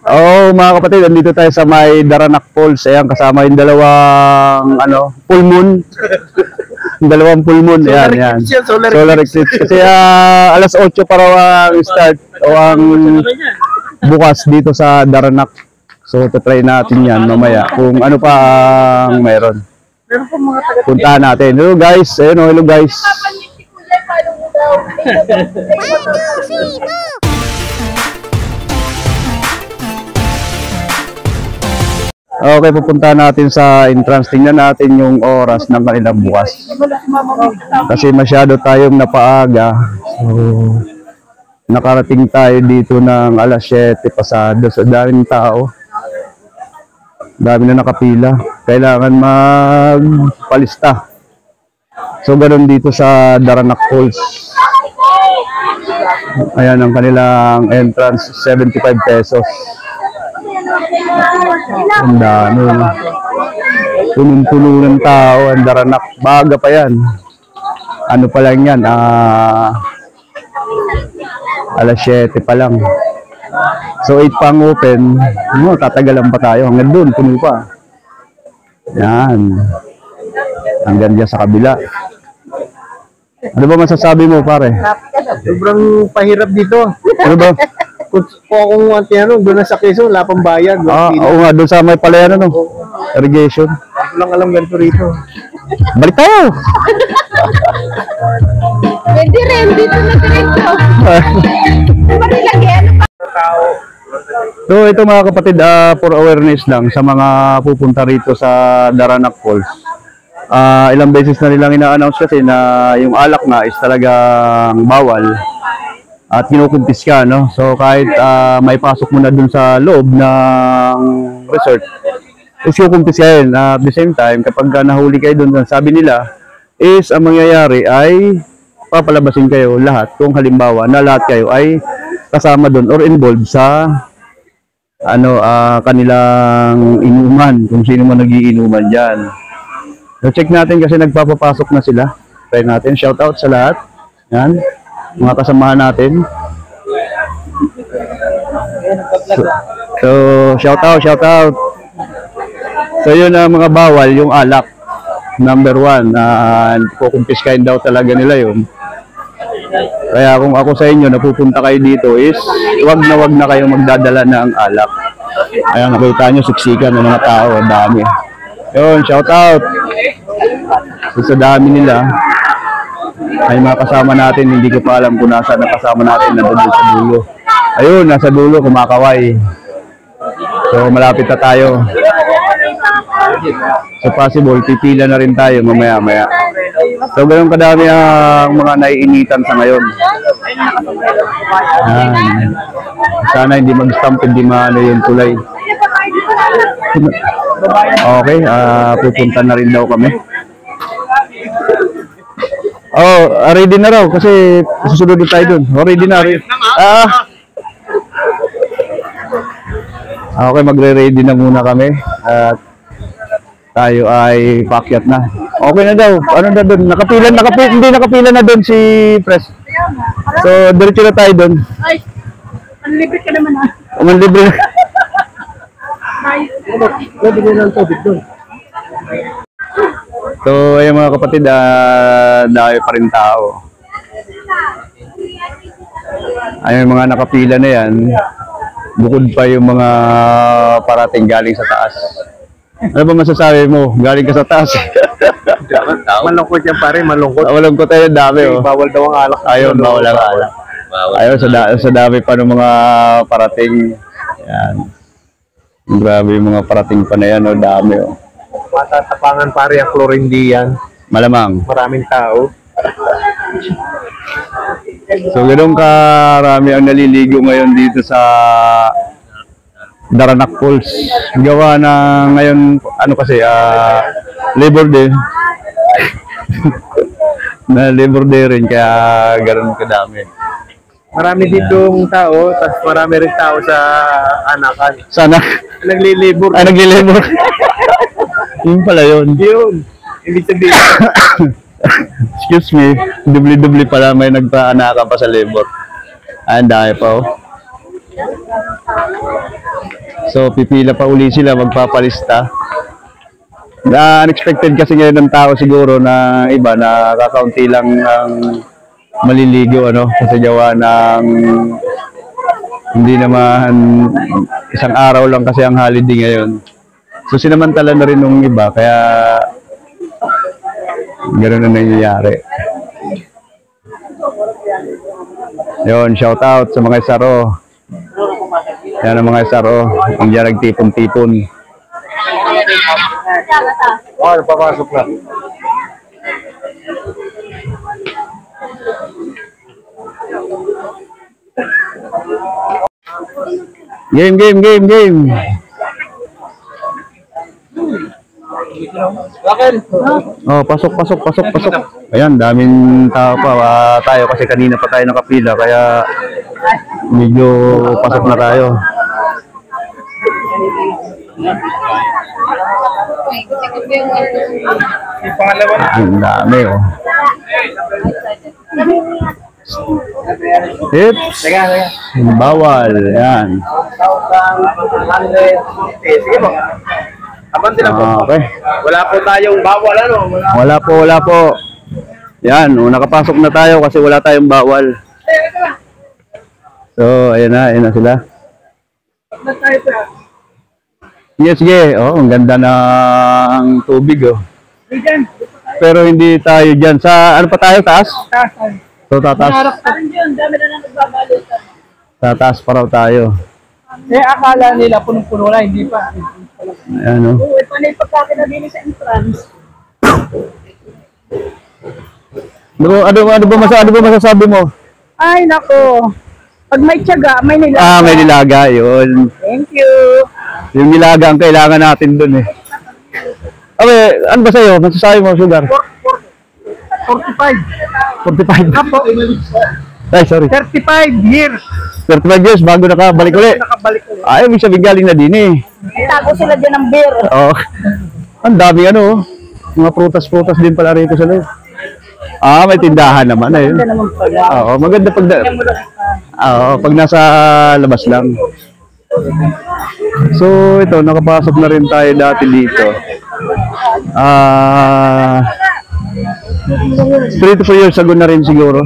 Oo, mga kapatid, andito tayo sa may Daranac Falls. Ayan, kasama yung dalawang full moon. Dalawang full moon. Ayan, yan. Solar eclipse. Kasi alas 8 pa raw ang start o ang bukas dito sa Daranac. So, try natin yan mamaya kung ano pa ang meron. Puntahan natin. Hello guys. Ayun o, hello guys. Okay, pupunta natin sa entrance. Tingnan natin yung oras ng kanilang bukas. Kasi masyado tayong napaaga. So, nakarating tayo dito ng alas 7 pasado. So, daming tao. Dami na nakapila. Kailangan magpalista. So, ganun dito sa Daranac Falls. Ayan ang kanilang entrance, 75 pesos. Ang dami. Punong-puno ng tao ang Daranac. Baga pa yan. Ano pa lang yan? Alas 7 pa lang. So 8 pang open. Tatagalan pa tayo. Hanggang doon, puno pa. Yan. Hanggang dyan sa kabila. Ano ba masasabi mo, pare? Sobrang pahirap dito. Ano ba? Kung akong doon na sa Quezon, wala pang bayad. Oo nga, doon sa may palayan, irrigation. Ako lang alam ganito rito. Balik tayo! Pwede rin, dito na diretso. Marilagyan. So ito mga kapatid, for awareness lang sa mga pupunta rito sa Daranac Falls. Ilang beses na nilang ina-announce kasi na yung alak na is talagang bawal. At kinukumpis ka, no? So kahit may pasok mo na dun sa loob ng resort, is kukumpis ka yun. At the same time, kapag nahuli kayo dun, sabi nila, is ang mangyayari ay papalabasin kayo lahat. Kung halimbawa na lahat kayo ay kasama dun or involved sa kanilang inuman, kung sino man nagiinuman dyan. So check natin kasi nagpapapasok na sila. Try natin, shout out sa lahat. Yan. Mga kasamahan natin. So shout out. So yun ang mga bawal, yung alak. Number 1, kukumpiskain daw talaga nila yun. Kaya kung ako sa inyo, napupunta kayo dito is, wag na kayong magdadala ng alak. Ayan, nakita nyo, siksikan ng mga tao, dami. Yun, shout out. So, sa dami nila, ay mga kasama natin, hindi ko pa alam kung nasa nakasama natin, nandun sa dulo. Ayun, nasa dulo, kumakaway. So, malapit na tayo. So, possible, pipila na rin tayo mamaya-maya. So, ganun kadami ang mga naiinitan sa ngayon. Yan. Sana hindi mag-stamp, hindi maano yung tulay. Okay, pupunta na rin daw kami. Oh, ready na raw kasi susunod na tayo dun. Oh, ready na. Okay, magre-ready na muna kami. At tayo ay paakyat na. Okay na daw. Ano na doon? Hindi nakapila na doon si Pres. So, diretso na tayo doon. Ay, manlibre ka naman ha. Manlibre. Pwede na ng tubig doon. So, ayun mga kapatid, dahil pa rin tao. Ayun mga nakapila na yan. Bukod pa yung mga parating galing sa taas. Ano ba masasabi mo? Galing ka sa taas. Malungkot yan pare, malungkot. Malungkot tayo, dami oh. Bawal daw ang alak. Ayun, bawal ang alak. Ayun, sa dami pa ng mga parating. Yan. Grabe yung mga parating pa na yan, oh, dami oh. Matatapangan pare ang Clorindian. Malamang. Maraming tao. So, ganun karami ang naliligo ngayon dito sa Daranac Falls. Gawa na ngayon, Labor Day. Na Labor Day rin, kaya ganun kadami. Marami ditong tao, tapos marami rin tao sa anakan. Sana? Naglilibor. Ay, naglilibor. Yun pala yun. Yun. Ibig sabihin. Excuse me, dubli-dubli pala may nagpa-anakan pa sa labor. Ay, ang dami pa oh. So, pipila pa uli sila, magpapalista. Unexpected kasi ngayon ng tao siguro na iba na kakaunti lang ang maliligo, ano, kasi gawa ng hindi naman isang araw lang kasi ang holiday ngayon. So, sinamantala na rin ng iba, kaya gano'n na nangyayari. Yun, shout out sa mga SRO. Yan ang mga SRO, ang diyan nagtipon-tipon. Papasok na. Game. Oh, pasok. Ayan, daming tao pa. Tayo kasi kanina pa tayo nakapila, kaya medyo pasok na tayo. Ang dami, oh. Tips. Bawal. Yan. Sige po. Abante lang po. Okay. Wala po tayong bawal, ano? Wala po. Yan, nakapasok na tayo kasi wala tayong bawal. So, ayan na sila. Sige. Oh, ang ganda ng tubig, oh. Pero hindi tayo dyan. Sa, ano pa tayo, taas? So, tataas. Tataas pa raw tayo. Akala nila punong-puno na, hindi pa. Ayan, oh. Oo, ito na yung pagkakin na din sa entrance. Ano ba masasabi mo? Ay, nako. Pag may tiyaga, may nilaga. May nilaga, yun. Thank you. Yung nilaga ang kailangan natin dun, eh. Okay, ano ba sa'yo? Masasabi mo, Sugar? 45. 45. Apo, Ay, sorry. 35 years. 35 years bago nakabalik ulit. Nakabalik ulit. Ay, ibig sabihin galing na din, eh. Tago sila dyan ng beer. Oh. Ang daming ano, mga prutas-prutas din pala rito sa loob. May tindahan naman, eh. Ganda naman pala. Oo, maganda pag nasa labas lang. So, ito, nakapasok na rin tayo dati dito. 3 to 4 years ago na rin siguro.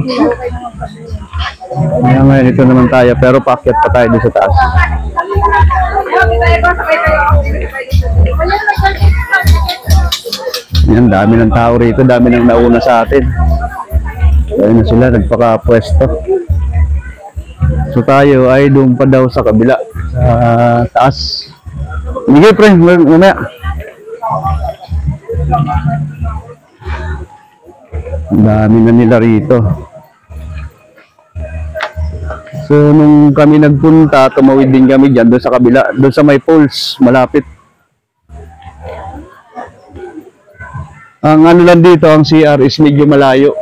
Ngayon, ito naman tayo, pero paakyat pa tayo dito sa taas. Yan, dami ng tao rito, dami ng nauna sa atin. Ayun na sila, nagpaka-pwesto. So tayo ay doon pa daw sa kabila, sa taas. Hindi, pre, mamaya. Dami na nila rito. So nung kami nagpunta, tumawid din kami dyan, doon sa kabila, doon sa may poles, malapit. Ang ano lang dito, ang CR is medyo malayo.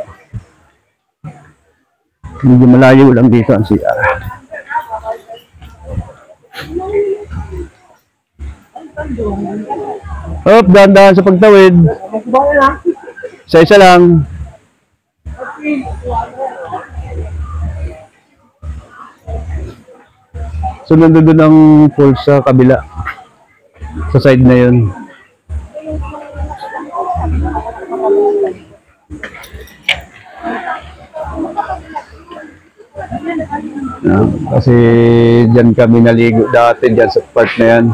Medyo malayo lang dito ang CR. Dahan-dahan sa pagtawid. Isa lang. So nandun ang pool sa kabila. Sa side na yun. Kasi dyan kami naligo dati, dyan sa part na yan.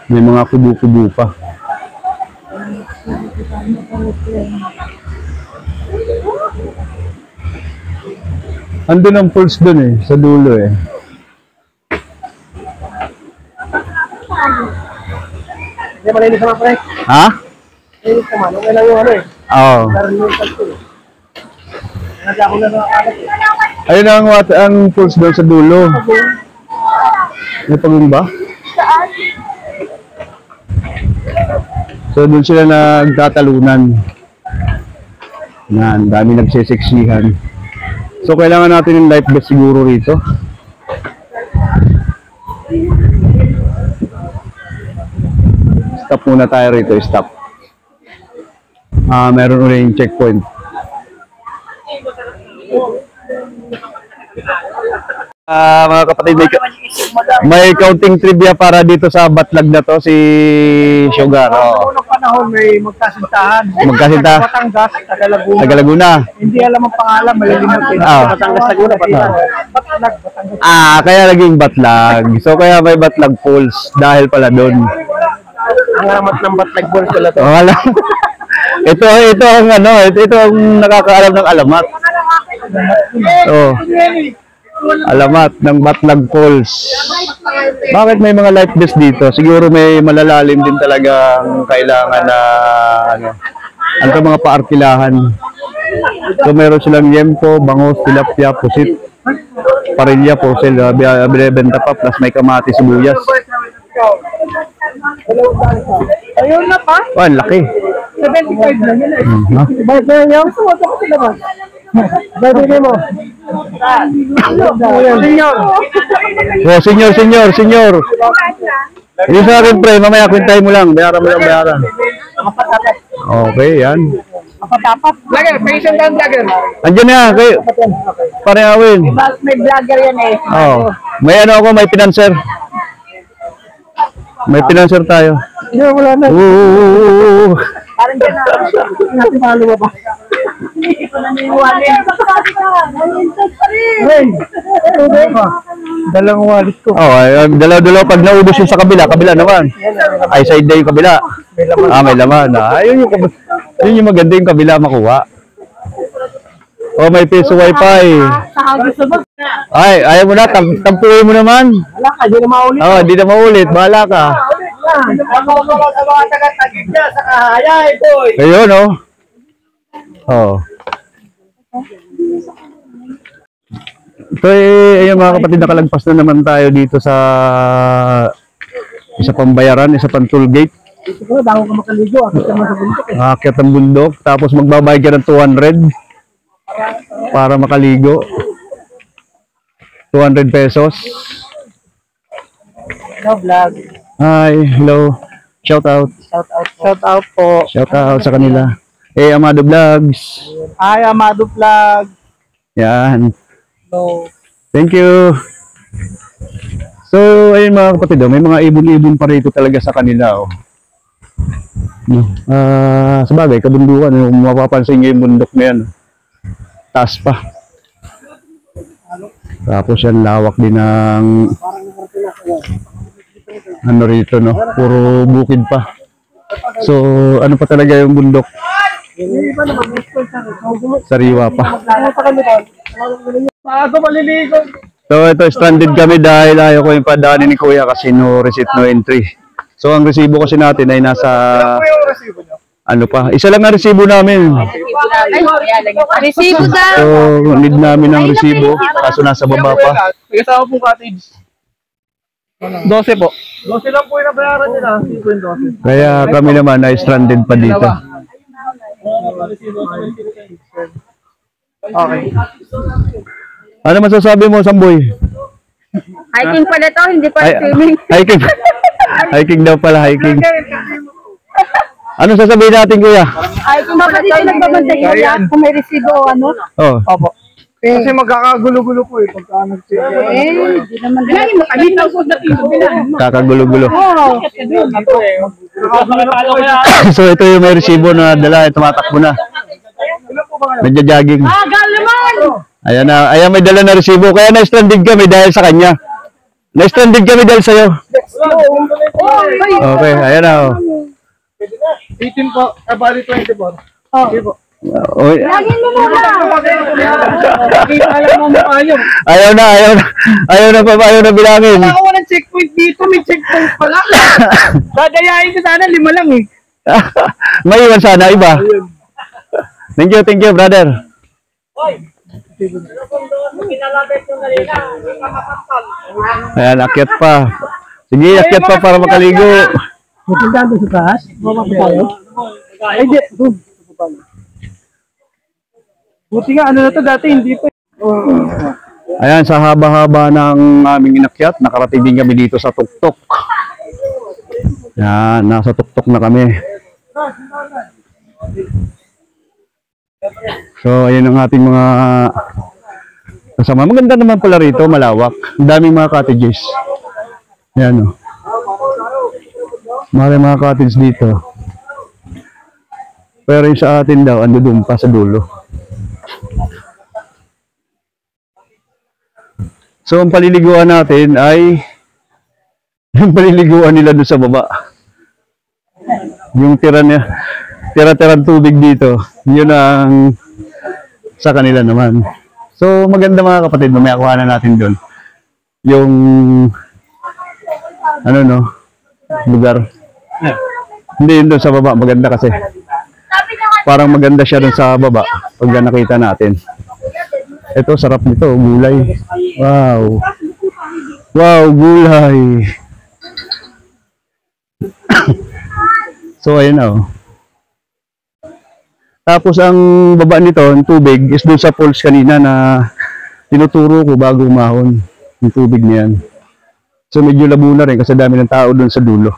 May mga kubo-kubo pa. Andun ang pulse dun eh, sa dulo eh. Hindi malinis naman, pre. Ha? Malinis naman. Okay lang yung ano eh. Oo. Ayun ang pulse doon sa dulo. May pagumba? So doon sila nagtatalunan. Yan, dami nagsisiksihan. So kailangan natin yung life vest siguro rito. Stop muna tayo rito, stop. Meron ulit yung checkpoint. Mga kapatid, may counting trivia para dito sa Batlag na to, si Sugar. Oh. Noong panahon may magkasintahan. Magkasinta? Batangas, taga Laguna. Taga Laguna. Hindi alam ang pangalan, malilimutin. Batangas, Laguna, Batlag. Kaya naging Batlag. So, kaya may Batlag Falls dahil pala doon. Ang alamat ng Batlag Balls pala to. Wala. ito ang ito ang nakakaalam ng alamat. Oh. Alamat ng Batlag Falls. Bakit may mga life vest dito? Siguro may malalalim din talagang kailangan na ang mga paarkilahan. So meron silang yempo, bangos, tilapia, pusit, parilya, porcel, binibenta pa, plus may kamati, sibuyas. Ayun na pa. Oh, ang laki. 75 na yun. Bakit na yun? Sumato ko sila ba? Bakit mo? Senyor. Hindi sa akin, pre. Mamaya, kwentay mo lang. Bayaran mo lang, bayaran. Okay, yan. Vlogger, patient lang vlogger. Andiyan na, kayo. Parehawin. May vlogger yan eh. Oh. May ako, may financer. May financer tayo. Wala na. Parang dyan na. Natin malo ba? Hindi ko na niniwala. Dalawang wallet ko. Dalaw-dalaw pag naubos yung sa kabila naman. Ay, side na yung kabila. May laman. Yun yung maganda yung kabila makuha. Oh, may piso wifi. Ay, ayaw mo na, tampuin mo naman. Wala ka, di na maulit. Di na maulit, bahala ka. Ayun, oh. Ito ayun mga kapatid, nakalagpas na naman tayo dito sa isa pang bayaran, isa pang toll gate. Siguro, bago ka makaligo, akit ka sa bundok eh. Aakyat ang bundok, tapos magbabayad ka ng 200 para makaligo. 200 pesos. Hello, vlog. Hi, hello. Shout out. Shout out po. Shout out sa kanila. Amado Vlogs. Hi, Amado Vlog. Yan. Hello. Thank you. So, ayun mga kapatid, may mga ibon-ibon pa rito talaga sa kanila. Sa bagay, kabundukan, kung mapapansin nyo yung bundok na yan. Taas pa. Tapos yan, lawak din ng rito, no? Puro bukid pa. So, ano pa talaga yung bundok? Sariwa pa. So, ito, stranded kami dahil ayaw ko yung padaanin ni Kuya kasi no receipt, no entry. So, ang resibo kasi natin ay nasa... Isa lang ang resibo namin. Resibo daw. So, need namin ng resibo. Kaso nasa baba pa. May kasama pong cottage. 12 po. 12 lang po yung nabayaran nila. 12. Kaya kami naman ay stranded pa dito. Okay. Ano masasabi mo, Samboy? Hiking pala to, hindi pa swimming. Hiking. Hiking daw pala, hiking. Ano sasabihin natin, Kuya? Hiking pala dito nagbabantay kuya kung may resibo o ano. Oh. Opo. Kasi magkakagulo-gulo po eh pagka nag-sale. Di naman dahil makalitaw po na Kakagulo-gulo. So ito yung may resibo na dala, tumatakbo na. Nagja-jogging. Gal naman! Ayan na, ayan may dala na resibo. Kaya na-stranded kami dahil sa kanya. Na-stranded kami dahil sa'yo. Okay, ayan na. 18 po, bali 24. Okay po. Oy. Lagyan mo muna! Alam mo ayaw. Ayaw na bilangin. Ako walang checkpoint dito, may checkpoint pala. Dadayain ko sana, 5 lang eh. May iwan sana, iba. Thank you, brother. Ayan, akyat pa. Sige, akyat pa para makaligo. Magpunta doon sa taas? Ay, di. Buti nga, ano na to dati, hindi pa. Ayan, sa haba-haba ng aming inakyat, nakarating din kami dito sa tuktok. Yan, nasa tuktok na kami. So, ayan ang ating mga Kasama. Maganda naman pala rito, malawak. Ang daming mga cottages. Ayan o. Maraming mga cottage dito. Pero yung sa atin daw, ando doon pa sa dulo. So, ang paliliguan natin ay yung paliliguan nila doon sa baba. Yung tira-tirang tubig dito, yun ang sa kanila naman. So, maganda mga kapatid, mamaya kuha na natin doon. Yung, ano no, lugar. Hindi yun doon sa baba, maganda kasi. Parang maganda siya doon sa baba, pag nakita natin. Ito, sarap nito, gulay. Wow. Wow, gulay. So, ayun na. Tapos, ang baba nito, ang tubig, is doon sa falls kanina na tinuturo ko bago umahon. Yung tubig niyan. So, medyo labo na rin kasi dami ng tao doon sa dulo.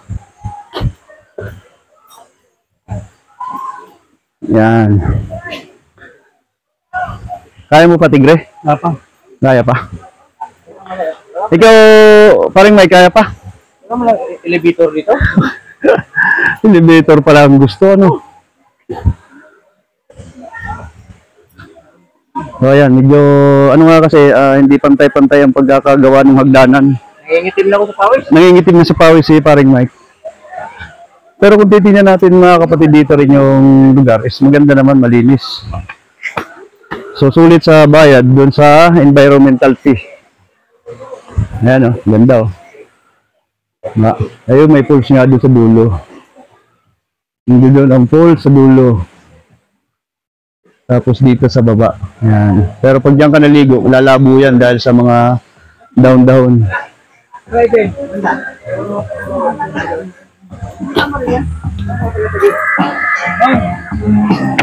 Yan. Kaya mo pa, Tigre? Apa? Kaya pa. Ikaw, paring Mike, kaya pa? Ano mo lang elevator dito? Elevator pala ang gusto, ano? So, ayan, medyo, ano nga kasi, hindi pantay-pantay ang pagkakagawa ng hagdanan. Nangingitim na ako sa pawis. Nangingitim na sa pawis si paring Mike. Pero kung titingnan natin mga kapatid dito rin yung lugar, is maganda naman, malinis. So, sulit sa bayad doon sa environmental fee. Ayan o, ganda o. Ayun, may pools nga doon sa dulo. Hindi doon ang pools sa dulo. Tapos dito sa baba. Ayan. Pero pag diyan ka naligo, lalabo yan dahil sa mga down-down.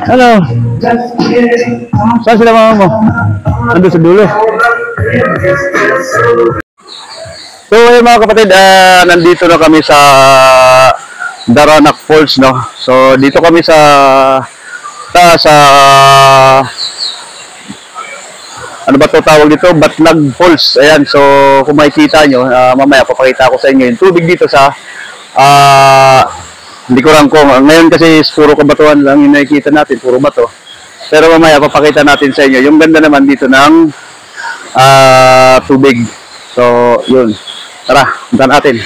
Ano? Saan sila mama mo? Ando sa dulo. So ayun mga kapatid, nandito na kami sa Daranac Falls, no? So dito kami sa ano ba to tawag dito? Batlag Falls. Ayan, so kung makikita nyo, mamaya papakita ko sa inyo yung tubig dito sa likuran ko. Ngayon kasi puro kabatuhan lang yung nakikita natin, puro bato. Pero mamaya papakita natin sa inyo yung ganda naman dito ng tubig. So, yun. Tara, punta natin.